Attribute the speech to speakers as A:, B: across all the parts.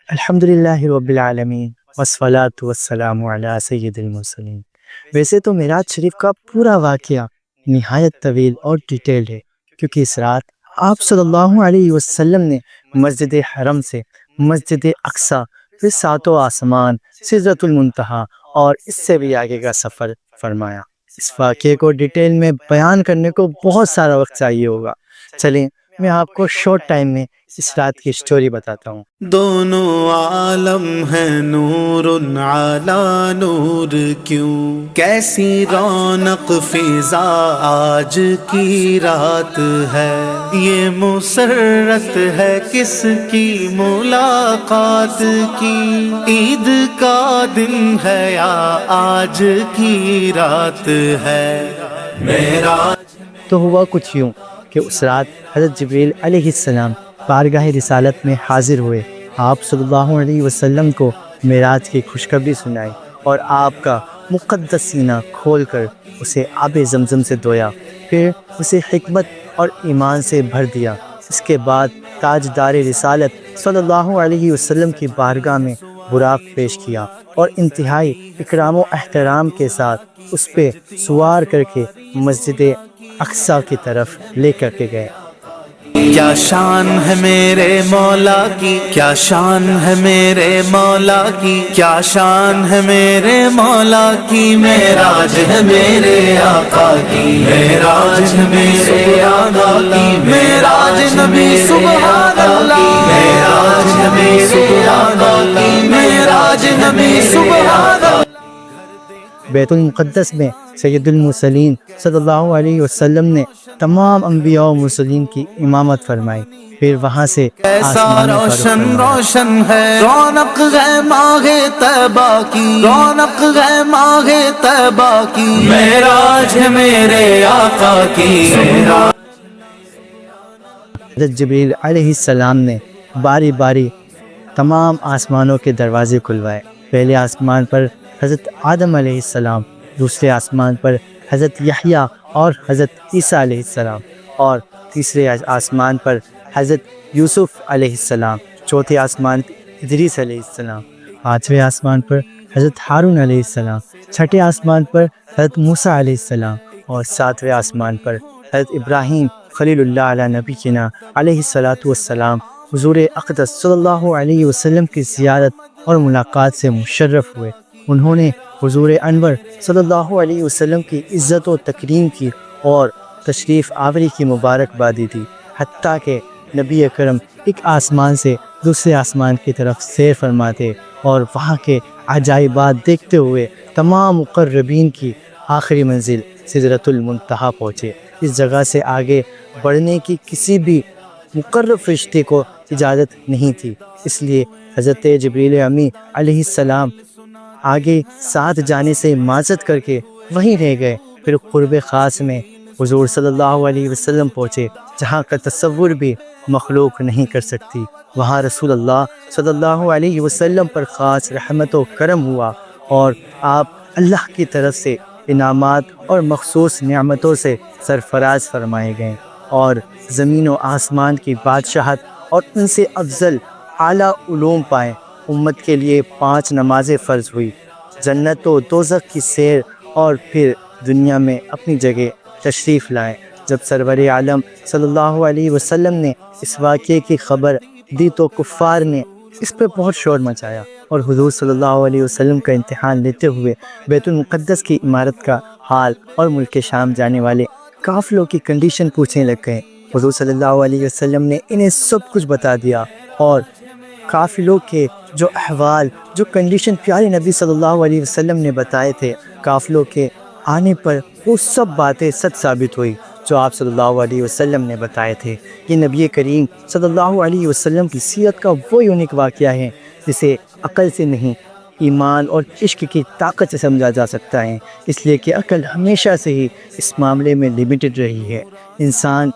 A: الحمدللہ رب العالمین والصلاة والسلام علی سید المرسلین۔ ویسے تو معراج شریف کا پورا واقعہ نہایت طویل اور ڈیٹیلڈ ہے، کیونکہ اس رات آپ صلی اللہ علیہ وسلم نے مسجد حرم سے مسجد اقصی، پھر ساتوں آسمان، سدرۃ المنتہا اور اس سے بھی آگے کا سفر فرمایا۔ اس واقعے کو ڈیٹیل میں بیان کرنے کو بہت سارا وقت چاہیے ہوگا، چلیں میں آپ کو شارٹ ٹائم میں اس رات کی سٹوری بتاتا ہوں۔
B: دونوں عالم ہے نور علی نور، کیوں کیسی رونق فضا آج کی رات ہے، یہ مسرت ہے کس کی ملاقات کی، عید کا دن ہے یا آج کی رات ہے معراج۔
A: تو ہوا کچھ یوں کہ اس رات حضرت جبریل علیہ السلام بارگاہ رسالت میں حاضر ہوئے، آپ صلی اللہ علیہ وسلم کو معراج کی خوشخبری سنائی اور آپ کا مقدس سینہ کھول کر اسے آب زمزم سے دھویا، پھر اسے حکمت اور ایمان سے بھر دیا۔ اس کے بعد تاجدار رسالت صلی اللہ علیہ وسلم کی بارگاہ میں براق پیش کیا اور انتہائی اکرام و احترام کے ساتھ اس پہ سوار کر کے مسجد اقصی کی طرف لے کر کے گئے۔
B: کیا شان ہے میرے مولا کی، کیا شان ہے میرے مولا کی، کیا شان ہے میرے مولا کی، معراج ہے میرے آقا کی، معراج ہے میرے آقا کی، معراج نبی سبحان اللہ، معراج نبی سبحان اللہ، معراج نبی سبحان اللہ۔
A: بیت المقدس میں سید المرسلین صلی اللہ علیہ وسلم نے تمام انبیاء و مرسلین کی امامت فرمائی، پھر وہاں سے
B: ایسا
A: آسمانوں کا رخ
B: روشن
A: فرمایا۔
B: روشن ہے رونق ہے ماہ طیبہ کی، رونق ہے ماہ طیبہ کی، معراج ہے میرے آقا کی، معراج۔
A: حضرت جبریل علیہ السلام نے باری باری تمام آسمانوں کے دروازے کھلوائے۔ پہلے آسمان پر حضرت آدم علیہ السلام، دوسرے آسمان پر حضرت یحییٰ اور حضرت عیسیٰ علیہ السلام، اور تیسرے آسمان پر حضرت یوسف علیہ السلام، چوتھے آسمان پر ادریس علیہ السلام، پانچویں آسمان پر حضرت ہارون علیہ السلام، چھٹے آسمان پر حضرت موسیٰ علیہ السلام، اور ساتویں آسمان پر حضرت ابراہیم خلیل اللہ علیہ نبینا علیہ السلام حضور اقدس صلی اللہ علیہ وسلم کی زیارت اور ملاقات سے مشرف ہوئے۔ انہوں نے حضور انور صلی اللہ علیہ وسلم کی عزت و تکریم کی اور تشریف آوری کی مبارکبادی دی، حتیٰ کہ نبی اکرم ایک آسمان سے دوسرے آسمان کی طرف سیر فرماتے اور وہاں کے عجائبات دیکھتے ہوئے تمام مقربین کی آخری منزل سدرۃ المنتہا پہنچے۔ اس جگہ سے آگے بڑھنے کی کسی بھی مقرب فرشتے کو اجازت نہیں تھی، اس لیے حضرت جبریل امی علیہ السلام آگے ساتھ جانے سے معذرت کر کے وہیں رہ گئے۔ پھر قرب خاص میں حضور صلی اللہ علیہ وسلم پہنچے، جہاں کا تصور بھی مخلوق نہیں کر سکتی۔ وہاں رسول اللہ صلی اللہ علیہ وسلم پر خاص رحمت و کرم ہوا اور آپ اللہ کی طرف سے انعامات اور مخصوص نعمتوں سے سرفراز فرمائے گئے، اور زمین و آسمان کی بادشاہت اور ان سے افضل اعلیٰ علوم پائے۔ امت کے لیے 5 نمازیں فرض ہوئی، جنت و دوزخ کی سیر، اور پھر دنیا میں اپنی جگہ تشریف لائے۔ جب سرور عالم صلی اللہ علیہ وسلم نے اس واقعے کی خبر دی تو کفار نے اس پہ بہت شور مچایا، اور حضور صلی اللہ علیہ وسلم کا امتحان لیتے ہوئے بیت المقدس کی عمارت کا حال اور ملک شام جانے والے قافلوں کی کنڈیشن پوچھنے لگ گئے۔ حضور صلی اللہ علیہ وسلم نے انہیں سب کچھ بتا دیا، اور قافلوں کے جو احوال، جو کنڈیشن پیارے نبی صلی اللہ علیہ وسلم نے بتائے تھے، قافلوں کے آنے پر وہ سب باتیں سچ ثابت ہوئی جو آپ صلی اللہ علیہ وسلم نے بتائے تھے۔ یہ نبی کریم صلی اللہ علیہ وسلم کی سیرت کا وہ یونیک واقعہ ہے جسے عقل سے نہیں، ایمان اور عشق کی طاقت سے سمجھا جا سکتا ہے، اس لیے کہ عقل ہمیشہ سے ہی اس معاملے میں لمیٹڈ رہی ہے۔ انسان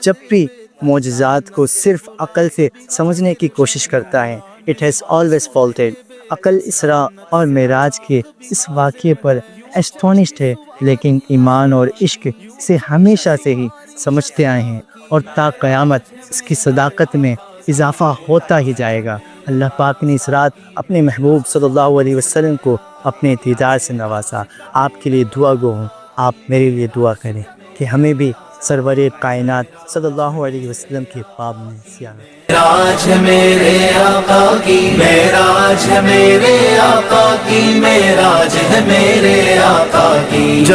A: جب بھی معجزات کو صرف عقل سے سمجھنے کی کوشش کرتا ہے، اٹ ہیز آلویز فالٹیڈ۔ عقل اسراء اور معراج کے اس واقعے پر اسٹونشڈ ہے، لیکن ایمان اور عشق اسے ہمیشہ سے ہی سمجھتے آئے ہیں، اور تا قیامت اس کی صداقت میں اضافہ ہوتا ہی جائے گا۔ اللہ پاک نے اس رات اپنے محبوب صلی اللہ علیہ وسلم کو اپنے دیدار سے نوازا۔ آپ کے لیے دعا گو ہوں، آپ میرے لیے دعا کریں کہ ہمیں بھی سرور کائنات صلی اللہ علیہ وسلم کے خواب میں زیارت۔
B: معراج ہے میرے آقا کی، معراج ہے میرے آقا کی، معراج ہے میرے آقا کی۔